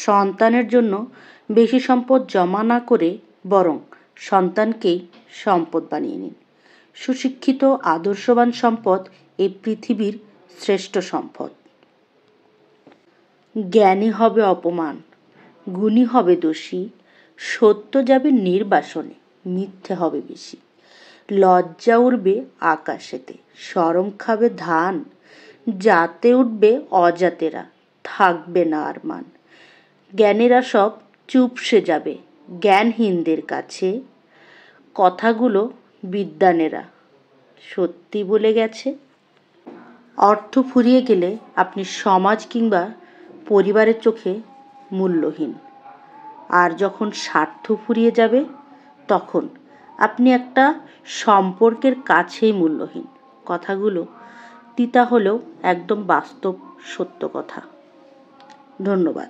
সন্তানের জন্য বেশি সম্পদ জমা না করে বরং সন্তানকেই সম্পদ বানিয়ে নিন। সুশিক্ষিত আদর্শবান সম্পদ এই পৃথিবীর শ্রেষ্ঠ সম্পদ। জ্ঞানী হবে অপমান, গুণী হবে দোষী, সত্য যাবে নির্বাসনে, মিথ্যে হবে বেশি। লজ্জা উঠবে আকাশেতে, শরম খাবে ধান, জাতে উঠবে অজাতেরা, থাকবে না আর মান। জ্ঞানীরা সব চুপসে যাবে জ্ঞানহীনদের কাছে, কথাগুলো বিদ্বানেরা সত্যি বলে গেছে। অর্থ ফুরিয়ে গেলে আপনি সমাজ কিংবা পরিবারের চোখে মূল্যহীন, আর যখন স্বার্থ ফুরিয়ে যাবে তখন আপনি একটা সম্পর্কের কাছেই মূল্যহীন। কথাগুলো তিতা হলেও একদম বাস্তব সত্য কথা। ধন্যবাদ।